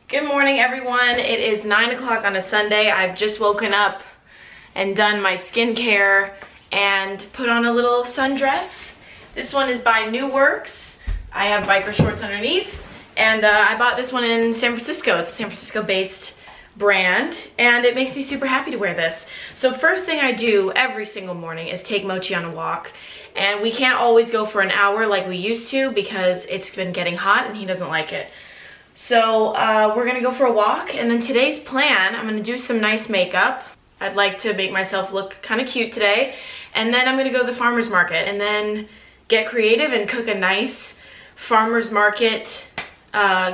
Good morning, everyone. It is 9 o'clock on a Sunday. I've just woken up and done my skincare and put on a little sundress. This one is by New Works. I have biker shorts underneath, and I bought this one in San Francisco. It's a San Francisco-based brand, and it makes me super happy to wear this. So first thing I do every single morning is take Mochi on a walk, and we can't always go for an hour like we used to because it's been getting hot and he doesn't like it. So we're gonna go for a walk, and then today's plan, I'm gonna do some nice makeup. I'd like to make myself look kind of cute today, and then I'm gonna go to the farmer's market and then get creative and cook a nice farmer's market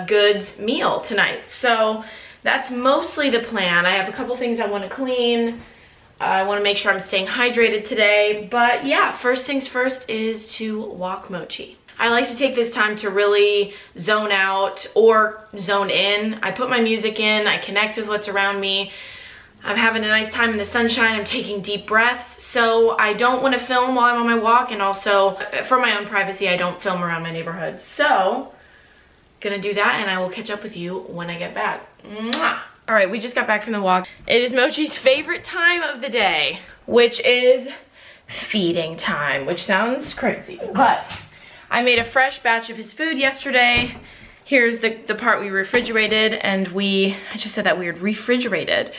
goods meal tonight. So that's mostly the plan. I have a couple things I want to clean. I want to make sure I'm staying hydrated today, but yeah, first things first is to walk Mochi. I like to take this time to really zone out or zone in. I put my music in, I connect with what's around me. I'm having a nice time in the sunshine, I'm taking deep breaths. So I don't want to film while I'm on my walk, and also for my own privacy, I don't film around my neighborhood. So, gonna do that, and I will catch up with you when I get back. Mwah! All right, we just got back from the walk. It is Mochi's favorite time of the day, which is feeding time, which sounds crazy, but I made a fresh batch of his food yesterday. Here's the part we refrigerated, and I just said that weird, refrigerated.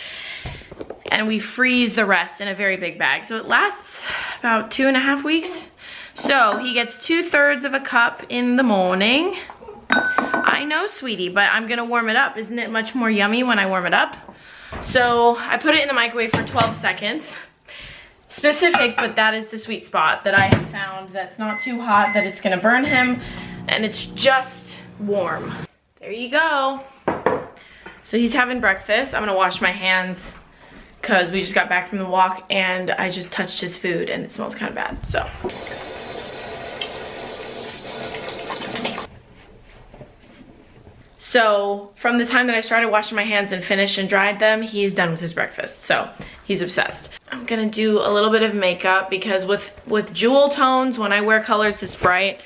And we freeze the rest in a very big bag. So it lasts about 2.5 weeks. So he gets 2/3 of a cup in the morning. I know, sweetie, but I'm gonna warm it up. Isn't it much more yummy when I warm it up? So I put it in the microwave for 12 seconds. Specific, but that is the sweet spot that I have found that's not too hot that it's gonna burn him, and it's just warm. There you go. So he's having breakfast. I'm gonna wash my hands because we just got back from the walk and I just touched his food and it smells kind of bad, so. So from the time that I started washing my hands and finished and dried them, he's done with his breakfast, so he's obsessed. I'm gonna do a little bit of makeup because with jewel tones, when I wear colors this bright,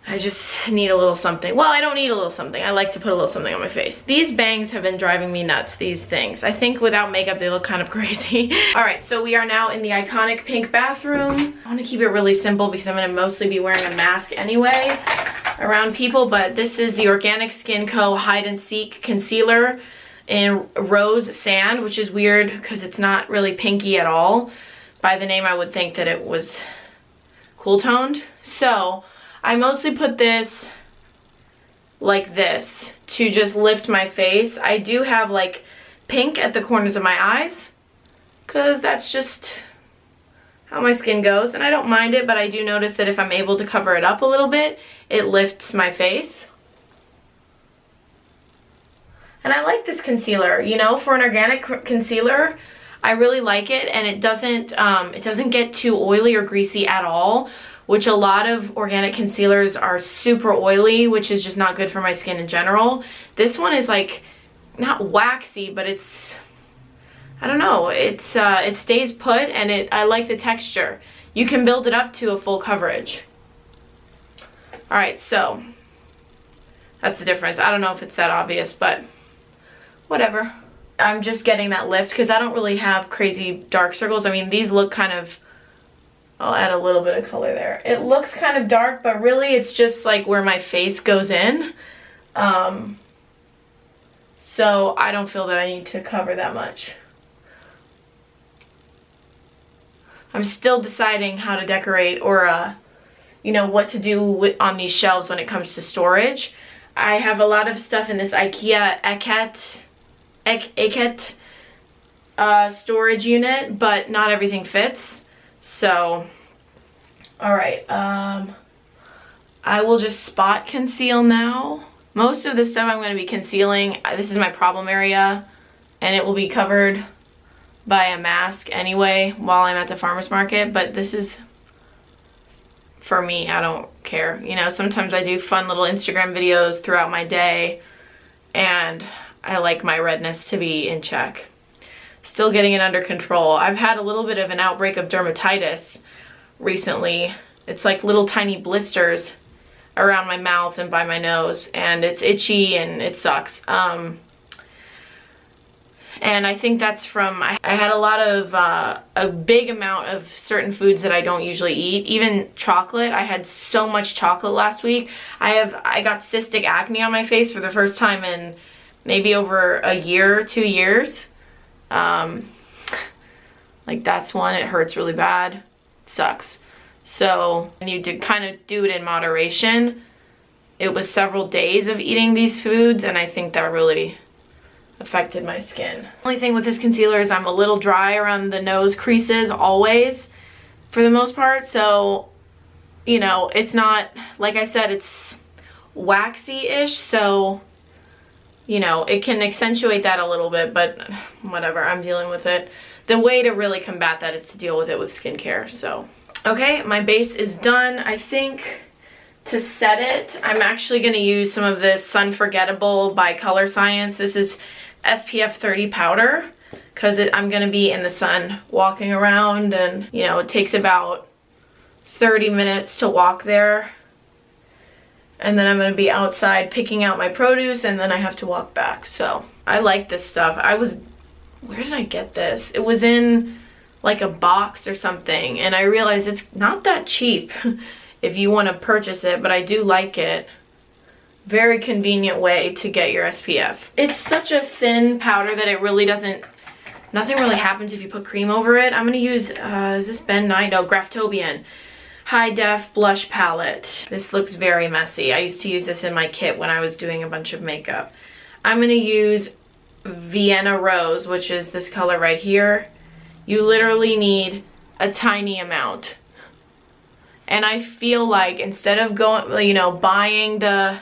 I just need a little something. Well, I don't need a little something. I like to put a little something on my face. These bangs have been driving me nuts, these things. I think without makeup, they look kind of crazy. All right, so we are now in the iconic pink bathroom. I wanna keep it really simple because I'm gonna mostly be wearing a mask anyway around people, but this is the Organic Skin Co. Hide and Seek Concealer in Rose Sand, which is weird because it's not really pinky at all. By the name, I would think that it was cool toned. So I mostly put this like this to just lift my face. I do have like pink at the corners of my eyes because that's just how my skin goes, and I don't mind it, but I do notice that if I'm able to cover it up a little bit, it lifts my face. And I like this concealer, you know, for an organic concealer, I really like it, and it doesn't get too oily or greasy at all, which a lot of organic concealers are super oily, which is just not good for my skin in general. This one is like, not waxy, but it's, I don't know, it stays put, and I like the texture. You can build it up to a full coverage. All right, so that's the difference. I don't know if it's that obvious, but whatever. I'm just getting that lift because I don't really have crazy dark circles. I mean, these look kind of, I'll add a little bit of color there. It looks kind of dark, but really it's just like where my face goes in. So I don't feel that I need to cover that much. I'm still deciding how to decorate or, you know, what to do on these shelves when it comes to storage. I have a lot of stuff in this IKEA Eket storage unit, but not everything fits. So, all right, I will just spot conceal now. Most of the stuff I'm going to be concealing, this is my problem area, and it will be covered by a mask anyway while I'm at the farmer's market, but this is for me. I don't care. You know, sometimes I do fun little Instagram videos throughout my day, and I like my redness to be in check. Still getting it under control. I've had a little bit of an outbreak of dermatitis recently. It's like little tiny blisters around my mouth and by my nose, and it's itchy and it sucks. And I think that's from, I had a lot of, a big amount of certain foods that I don't usually eat. Even chocolate, I had so much chocolate last week. I got cystic acne on my face for the first time in maybe over a year, 2 years. Like that's one, it hurts really bad, it sucks. So I need to kind of do it in moderation. It was several days of eating these foods, and I think that really affected my skin. The only thing with this concealer is I'm a little dry around the nose creases always, for the most part. So, you know, it's not, like I said, it's waxy-ish, so, you know, it can accentuate that a little bit, but whatever, I'm dealing with it. The way to really combat that is to deal with it with skincare, so. Okay, my base is done. I think to set it, I'm actually gonna use some of this Sunforgettable by Color Science. This is SPF 30 powder, because I'm gonna be in the sun walking around, and you know, it takes about 30 minutes to walk there, and then I'm gonna be outside picking out my produce, and then I have to walk back. So I like this stuff. Where did I get this? It was in like a box or something, and I realized it's not that cheap if you want to purchase it, but I do like it. Very convenient way to get your SPF. It's such a thin powder that it really doesn't, nothing really happens if you put cream over it. I'm gonna use, is this Ben Nye? No, Graftobian High Def Blush Palette. This looks very messy. I used to use this in my kit when I was doing a bunch of makeup. I'm gonna use Vienna Rose, which is this color right here. You literally need a tiny amount. And I feel like instead of going, you know, buying the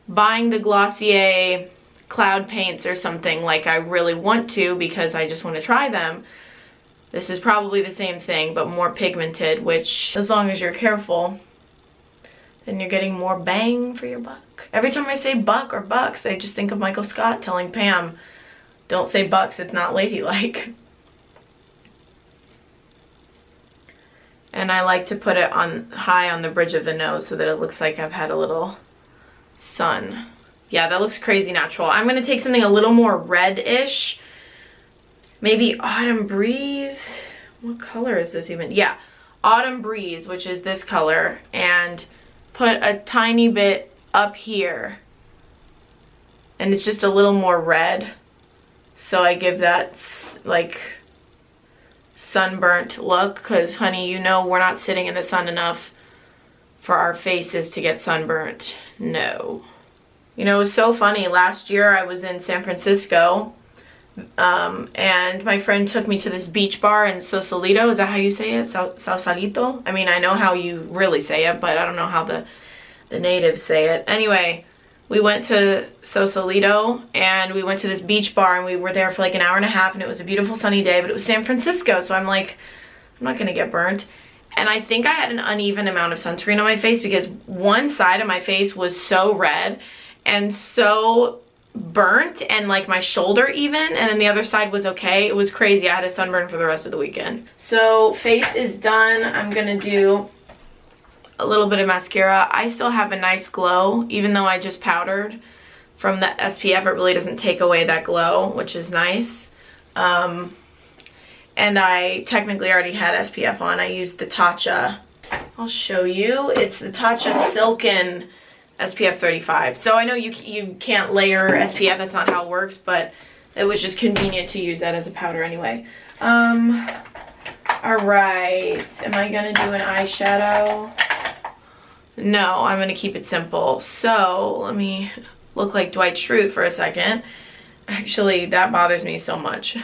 Glossier cloud paints or something like I really want to because I just want to try them, this is probably the same thing but more pigmented, which as long as you're careful, then you're getting more bang for your buck. Every time I say buck or bucks, I just think of Michael Scott telling Pam, don't say bucks, it's not ladylike. And I like to put it on high on the bridge of the nose so that it looks like I've had a little sun. Yeah, that looks crazy natural. I'm gonna take something a little more red-ish. Maybe Autumn Breeze. What color is this even? Yeah, Autumn Breeze, which is this color, and put a tiny bit up here. And it's just a little more red. So I give that like sunburnt look, because honey, you know we're not sitting in the sun enough for our faces to get sunburnt. No. You know, it was so funny. Last year I was in San Francisco, and my friend took me to this beach bar in Sausalito. Is that how you say it? Sausalito? I mean, I know how you really say it, but I don't know how the natives say it. Anyway, we went to Sausalito, and we went to this beach bar, and we were there for like an hour and a half, and it was a beautiful sunny day, but it was San Francisco, so I'm like, I'm not gonna get burnt. And I think I had an uneven amount of sunscreen on my face because one side of my face was so red and so burnt, and like my shoulder even, and then the other side was okay. It was crazy. I had a sunburn for the rest of the weekend. So face is done. I'm gonna do a little bit of mascara. I still have a nice glow, even though I just powdered from the SPF. It really doesn't take away that glow, which is nice. And I technically already had SPF on. I used the Tatcha. I'll show you. It's the Tatcha Silken SPF 35. So I know you can't layer SPF. That's not how it works, but it was just convenient to use that as a powder anyway. All right. Am I gonna do an eyeshadow? No, I'm gonna keep it simple. So let me look like Dwight Schrute for a second. Actually, that bothers me so much.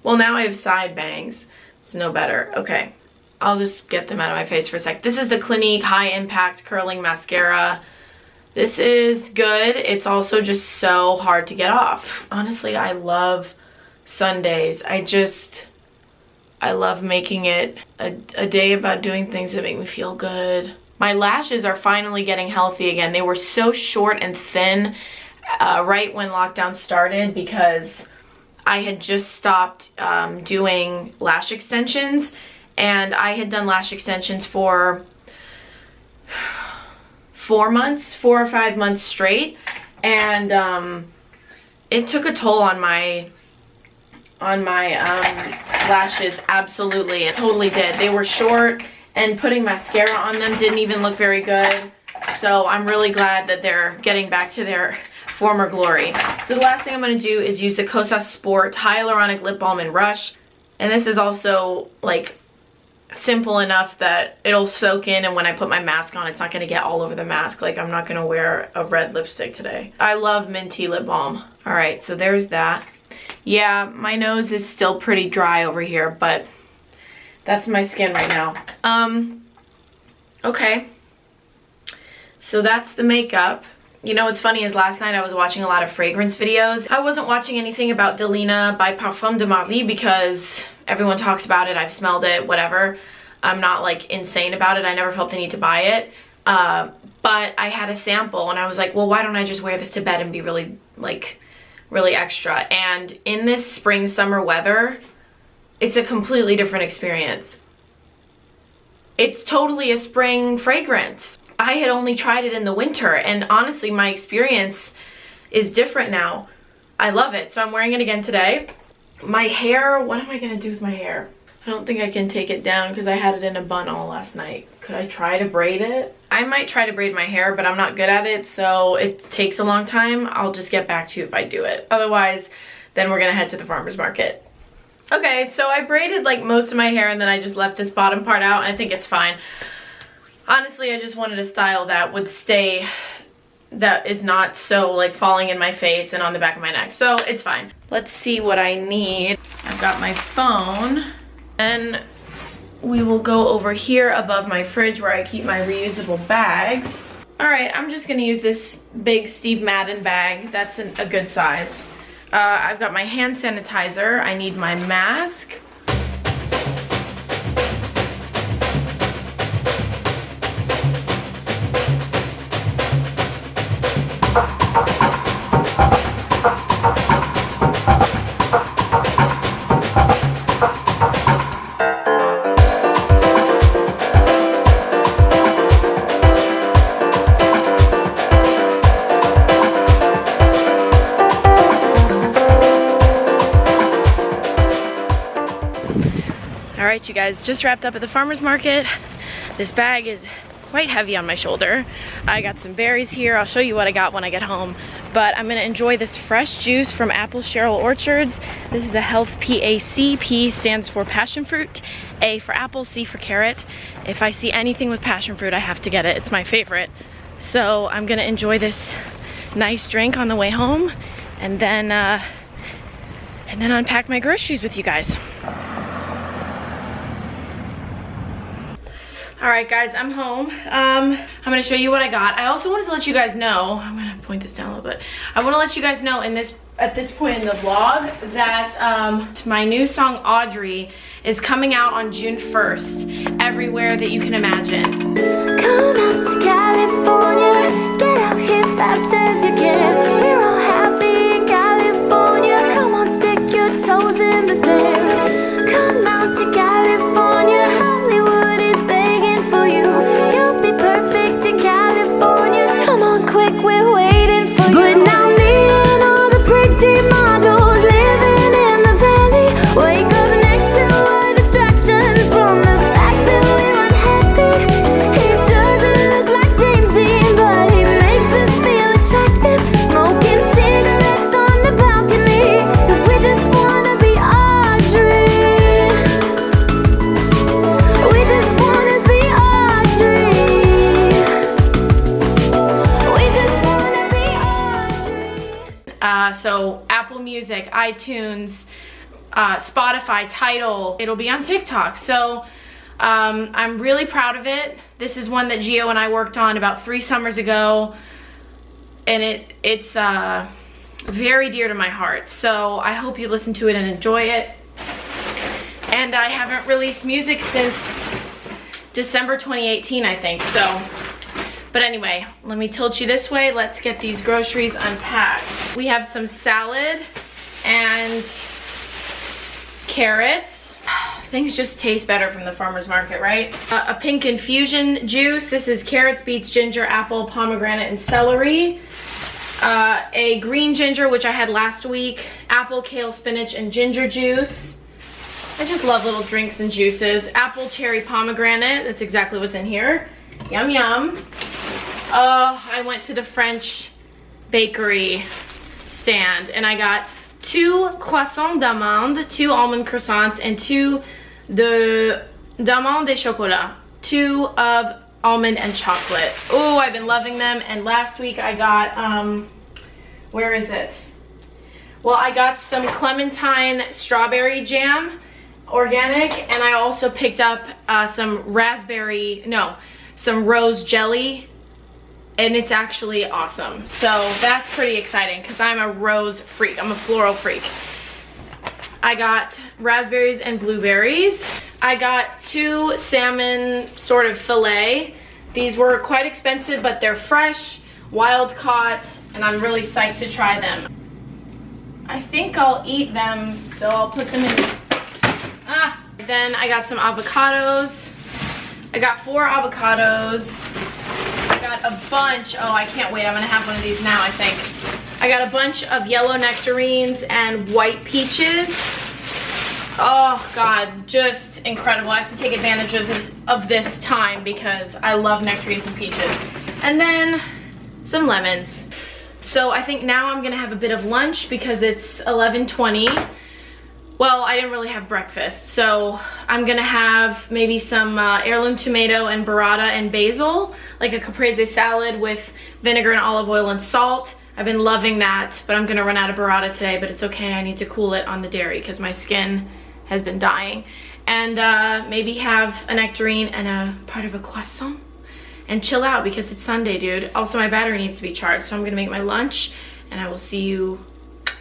Well, now I have side bangs. It's no better. Okay, I'll just get them out of my face for a sec. This is the Clinique High Impact Curling Mascara. This is good. It's also just so hard to get off. Honestly, I love Sundays. I love making it a day about doing things that make me feel good. My lashes are finally getting healthy again. They were so short and thin right when lockdown started because I had just stopped doing lash extensions, and I had done lash extensions for 4 or 5 months straight, and it took a toll on my lashes. Absolutely, it totally did. They were short, and putting mascara on them didn't even look very good. So I'm really glad that they're getting back to their former glory. So the last thing I'm going to do is use the Kosas Sport Hyaluronic Lip Balm in Rush. And this is also like simple enough that it'll soak in, and when I put my mask on, it's not going to get all over the mask. Like, I'm not going to wear a red lipstick today. I love minty lip balm. All right, so there's that. Yeah, my nose is still pretty dry over here, but that's my skin right now. Okay. So that's the makeup. You know what's funny is last night I was watching a lot of fragrance videos. I wasn't watching anything about Delina by Parfum de Marly because everyone talks about it, I've smelled it, whatever. I'm not like insane about it. I never felt the need to buy it. But I had a sample and I was like, well, why don't I just wear this to bed and be really extra? And in this spring summer weather, it's a completely different experience. It's totally a spring fragrance. I had only tried it in the winter, and honestly, my experience is different now. I love it. So I'm wearing it again today. My hair, what am I gonna do with my hair? I don't think I can take it down because I had it in a bun all last night. Could I try to braid it? I might try to braid my hair, but I'm not good at it, so it takes a long time. I'll just get back to you if I do it. Otherwise, then we're gonna head to the farmer's market. Okay, so I braided like most of my hair, and then I just left this bottom part out, and I think it's fine. Honestly, I just wanted a style that would stay, that is not so like falling in my face and on the back of my neck. So it's fine. Let's see what I need. I've got my phone, and we will go over here above my fridge where I keep my reusable bags. All right, I'm just gonna use this big Steve Madden bag. That's a good size. I've got my hand sanitizer. I need my mask. Alright, you guys, just wrapped up at the farmer's market. This bag is quite heavy on my shoulder. I got some berries here. I'll show you what I got when I get home. But I'm gonna enjoy this fresh juice from Apple Cheryl Orchards. This is a health PAC. P stands for passion fruit, A for apple, C for carrot. If I see anything with passion fruit, I have to get it. It's my favorite. So I'm gonna enjoy this nice drink on the way home, and then unpack my groceries with you guys. All right, guys, I'm home. I'm gonna show you what I got. I also wanted to let you guys know, I'm gonna point this down a little bit. I wanna let you guys know at this point in the vlog that my new song, Audrey, is coming out on June 1st, everywhere that you can imagine. Come out to California, get out here fast as you can. We're all happy in California. Come on, stick your toes in the sand. Come out to California, Hollywood is begging for you. You'll be perfect in California. Come on, quick, we're waiting for you. But now me and all the pretty models living in the valley wake up next to our distractions from the fact that we're unhappy. He doesn't look like James Dean, but he makes us feel attractive. Smoking cigarettes on the balcony, 'cause we just wanna be Audrey. We just wanna be Audrey. We just wanna be Audrey. So Apple Music, iTunes, Spotify, Tidal, it'll be on TikTok. So I'm really proud of it. This is one that Gio and I worked on about 3 summers ago, and it's very dear to my heart. So I hope you listen to it and enjoy it. And I haven't released music since December 2018, I think. So, but anyway, let me tilt you this way. Let's get these groceries unpacked. We have some salad and carrots, things just taste better from the farmer's market, right? A pink infusion juice. This is carrots, beets, ginger, apple, pomegranate, and celery. A green ginger, which I had last week. Apple, kale, spinach, and ginger juice. I just love little drinks and juices. Apple, cherry, pomegranate. That's exactly what's in here. Yum, yum. I went to the French bakery stand and I got 2 croissants d'amande, 2 almond croissants, and 2 d'amande et chocolat. 2 of almond and chocolate. Oh, I've been loving them. And last week I got, where is it? Well, I got some clementine strawberry jam, organic, and I also picked up some rose jelly, and it's actually awesome. So that's pretty exciting because I'm a rose freak. I'm a floral freak. I got raspberries and blueberries. I got 2 salmon sort of fillet. These were quite expensive, but they're fresh, wild caught, and I'm really psyched to try them. I think I'll eat them, so I'll put them in. Then I got some avocados. I got 4 avocados. I got a bunch, oh, I can't wait, I'm gonna have one of these now, I think. I got a bunch of yellow nectarines and white peaches. Oh God, just incredible. I have to take advantage of this time because I love nectarines and peaches. And then some lemons. So I think now I'm gonna have a bit of lunch because it's 11:20. Well, I didn't really have breakfast, so I'm gonna have maybe some heirloom tomato and burrata and basil, like a caprese salad with vinegar and olive oil and salt. I've been loving that, but I'm gonna run out of burrata today, but it's okay. I need to cool it on the dairy because my skin has been dying. And maybe have a nectarine and a part of a croissant and chill out because it's Sunday, dude. Also, my battery needs to be charged, so I'm gonna make my lunch and I will see you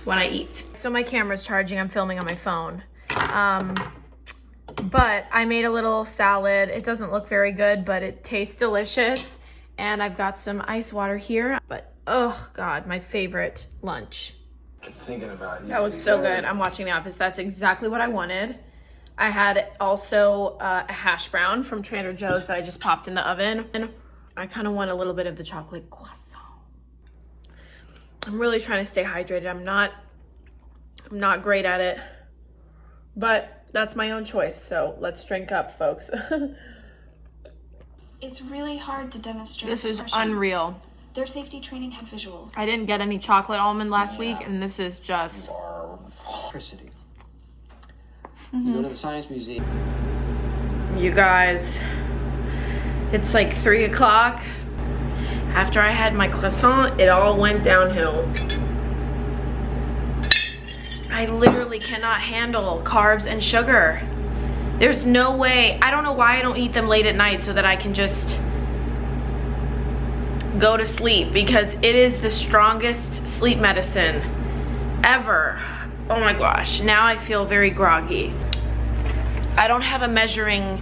when I eat. So my camera's charging, I'm filming on my phone. But I made a little salad. It doesn't look very good, but it tastes delicious. And I've got some ice water here. But, oh God, my favorite lunch. I'm thinking about you. That was so good. I'm watching The Office. That's exactly what I wanted. I had also a hash brown from Trader Joe's that I just popped in the oven. And I kind of want a little bit of the chocolate croissant. I'm really trying to stay hydrated. I'm not great at it, but that's my own choice. So let's drink up, folks. It's really hard to demonstrate. This is unreal. Their safety training had visuals. I didn't get any chocolate almond last week, and this is just Electricity. You go to the Science Museum. You guys, it's like 3 o'clock. After I had my croissant, it all went downhill. I literally cannot handle carbs and sugar. There's no way. I don't know why I don't eat them late at night so that I can just go to sleep, because it is the strongest sleep medicine ever. Oh my gosh, now I feel very groggy. I don't have a measuring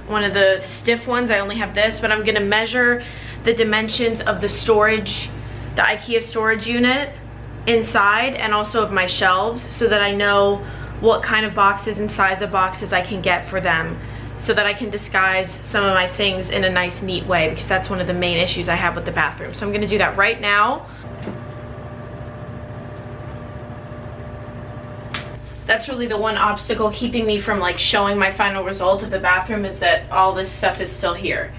one of the stiff ones. I only have this, but I'm gonna measure the dimensions of the storage, the IKEA storage unit inside, and also of my shelves, so that I know what kind of boxes and size of boxes I can get for them, so that I can disguise some of my things in a nice, neat way, because that's one of the main issues I have with the bathroom. So I'm gonna do that right now. That's really the one obstacle keeping me from like showing my final result of the bathroom, is that all this stuff is still here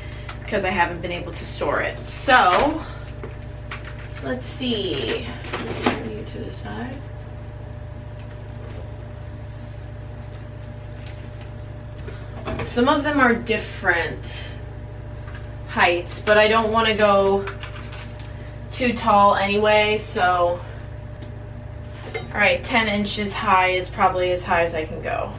because I haven't been able to store it. So let's see. Turn you to the side. Some of them are different heights, but I don't want to go too tall anyway, so all right, 10 inches high is probably as high as I can go.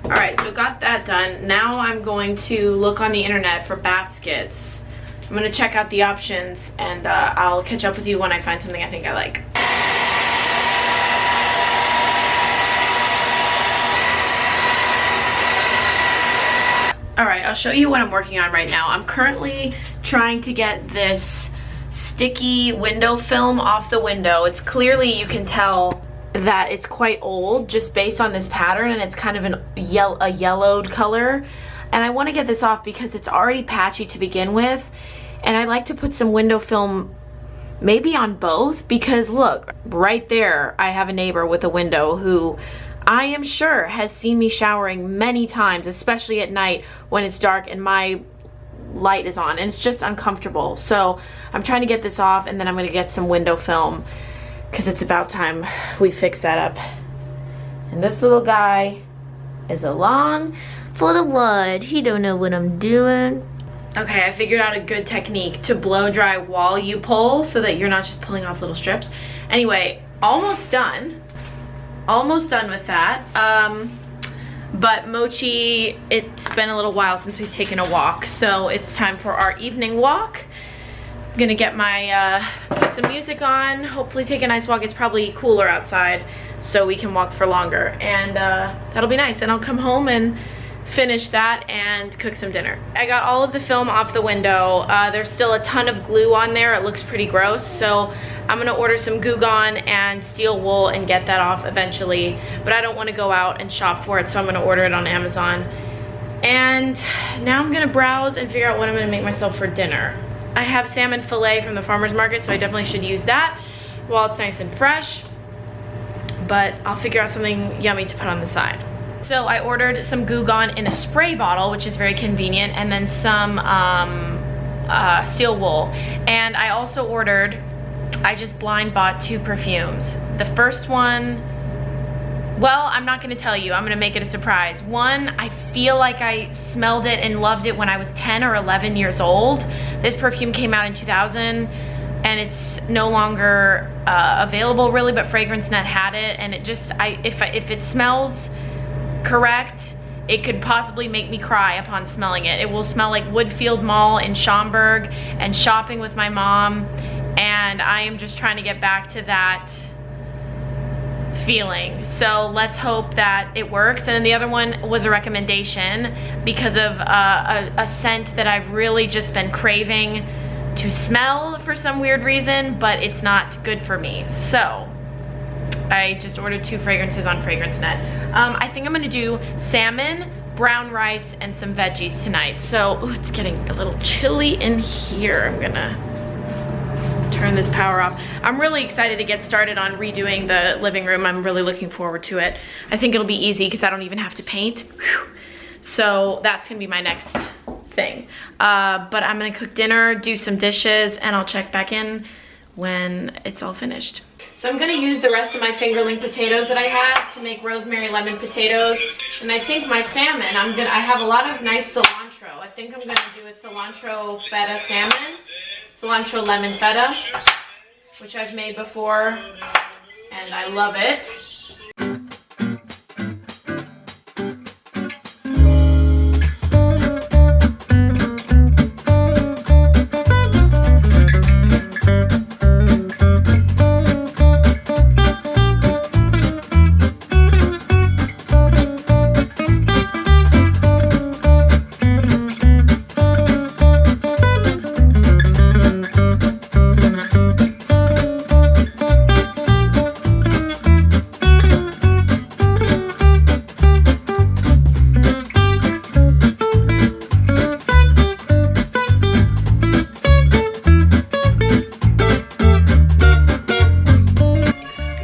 All right, so got that done. Now I'm going to look on the internet for baskets. I'm gonna check out the options, and I'll catch up with you when I find something I think I like. All right, I'll show you what I'm working on right now. I'm currently trying to get this sticky window film off the window. It's clearly, you can tell that it's quite old just based on this pattern, and it's kind of a yellowed color. And I want to get this off because it's already patchy to begin with, and I'd like to put some window film maybe on both, because look, right there I have a neighbor with a window who I am sure has seen me showering many times, especially at night when it's dark and my light is on, and it's just uncomfortable. So I'm trying to get this off, and then I'm going to get some window film because it's about time we fix that up. And this little guy is along for the ride. He don't know what I'm doing. Okay, I figured out a good technique to blow dry while you pull so that you're not just pulling off little strips. Anyway, almost done. Almost done with that. But Mochi, it's been a little while since we've taken a walk, so it's time for our evening walk. I'm gonna get my, put some music on, hopefully take a nice walk. It's probably cooler outside, so we can walk for longer. And that'll be nice. Then I'll come home and finish that and cook some dinner. I got all of the film off the window. There's still a ton of glue on there. It looks pretty gross, so I'm gonna order some Goo Gone and steel wool and get that off eventually, but I don't want to go out and shop for it, so I'm gonna order it on Amazon. And now I'm gonna browse and figure out what I'm gonna make myself for dinner. I have salmon fillet from the farmer's market, so I definitely should use that while it's nice and fresh, but I'll figure out something yummy to put on the side. So I ordered some Goo Gone in a spray bottle, which is very convenient, and then some steel wool. And I also ordered, I just blind bought 2 perfumes. The first one, well, I'm not gonna tell you, I'm gonna make it a surprise. One, I feel like I smelled it and loved it when I was 10 or 11 years old. This perfume came out in 2000, and it's no longer available really, but FragranceNet had it, and it just, if it smells correct, it could possibly make me cry upon smelling it. It will smell like Woodfield Mall in Schaumburg and shopping with my mom, and I am just trying to get back to that feeling. So let's hope that it works. And then the other one was a recommendation because of a scent that I've really just been craving to smell for some weird reason, but it's not good for me. So I just ordered 2 fragrances on FragranceNet. I think I'm gonna do salmon, brown rice, and some veggies tonight. So, ooh, it's getting a little chilly in here. I'm gonna turn this power off. I'm really excited to get started on redoing the living room. I'm really looking forward to it. I think it'll be easy because I don't even have to paint. Whew. So that's gonna be my next thing. But I'm gonna cook dinner, do some dishes, and I'll check back in when it's all finished. So I'm gonna use the rest of my fingerling potatoes that I had to make rosemary lemon potatoes. And I think my salmon, I have a lot of nice cilantro. I think I'm gonna do a cilantro feta salmon, cilantro lemon feta, which I've made before, and I love it.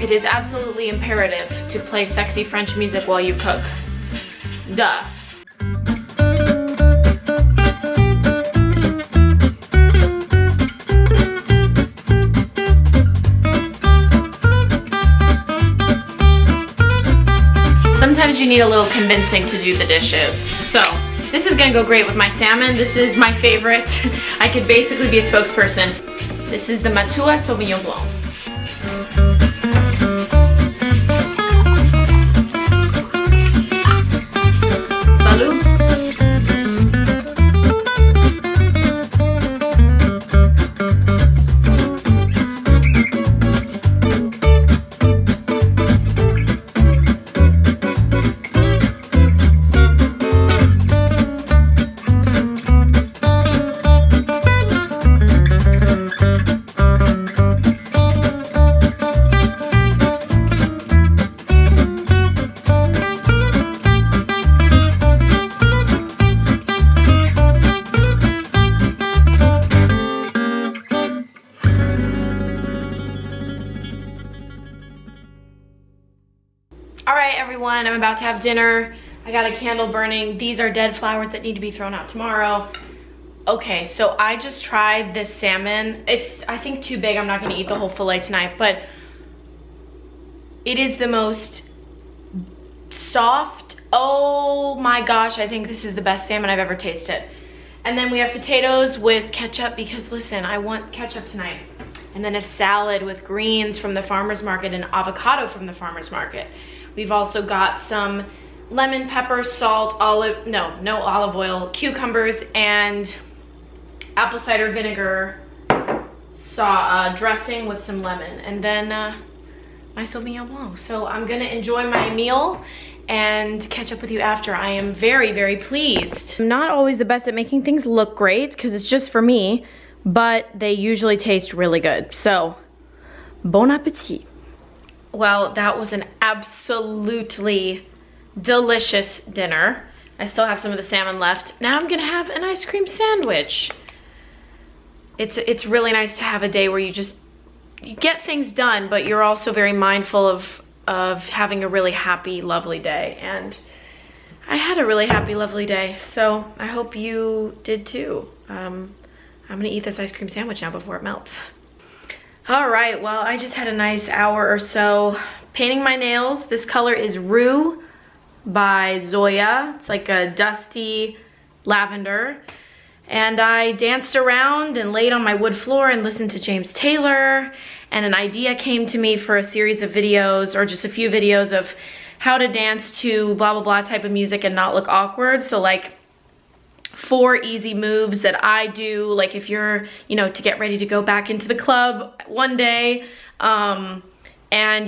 It is absolutely imperative to play sexy French music while you cook. Duh. Sometimes you need a little convincing to do the dishes. So this is gonna go great with my salmon. This is my favorite. I could basically be a spokesperson. This is the Matua Sauvignon Blanc. done. I'm about to have dinner. I got a candle burning. These are dead flowers that need to be thrown out tomorrow. Okay, so I just tried this salmon. It's, I think, too big. I'm not gonna eat the whole fillet tonight, but it is the most soft. Oh my gosh, I think this is the best salmon I've ever tasted. And then we have potatoes with ketchup because listen, I want ketchup tonight. And then a salad with greens from the farmer's market and avocado from the farmer's market. We've also got some lemon, pepper, salt, no olive oil, cucumbers, and apple cider vinegar dressing with some lemon. And then my Sauvignon Blanc. So I'm gonna enjoy my meal and catch up with you after. I am very, very pleased. I'm not always the best at making things look great because it's just for me, but they usually taste really good. So, bon appetit. Well, that was an absolutely delicious dinner. I still have some of the salmon left. Now I'm gonna have an ice cream sandwich. It's really nice to have a day where you get things done, but you're also very mindful of having a really happy, lovely day. And I had a really happy, lovely day. So I hope you did too. I'm gonna eat this ice cream sandwich now before it melts. All right, well, I just had a nice hour or so painting my nails. This color is Rue by Zoya. It's like a dusty lavender. And I danced around and laid on my wood floor and listened to James Taylor. And an idea came to me for a series of videos, or just a few videos of how to dance to blah, blah, blah type of music and not look awkward. So like 4 easy moves that I do, like if you're, you know, to get ready to go back into the club one day, and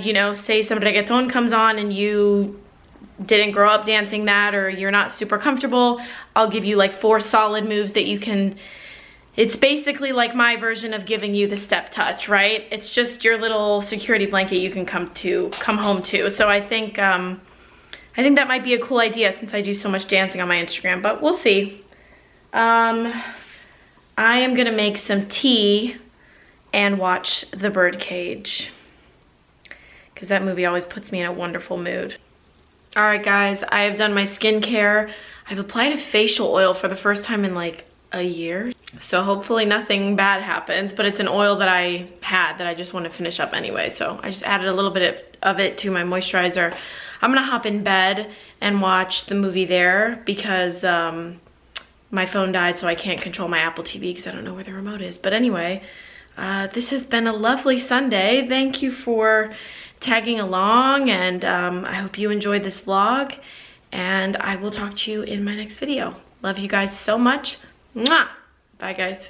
you know, say some reggaeton comes on and you didn't grow up dancing that, or you're not super comfortable, I'll give you like 4 solid moves that you can. It's basically like my version of giving you the step touch, right? It's just your little security blanket you can come home to. So I think that might be a cool idea since I do so much dancing on my Instagram, but we'll see. I am gonna make some tea and watch The Birdcage because that movie always puts me in a wonderful mood. All right, guys, I have done my skincare. I've applied a facial oil for the first time in like a year. So hopefully nothing bad happens, but it's an oil that I had that I just want to finish up anyway. So I just added a little bit of it to my moisturizer. I'm gonna hop in bed and watch the movie there because my phone died, so I can't control my Apple TV because I don't know where the remote is. But anyway, this has been a lovely Sunday. Thank you for tagging along, and I hope you enjoyed this vlog, and I will talk to you in my next video. Love you guys so much. Mwah! Bye, guys.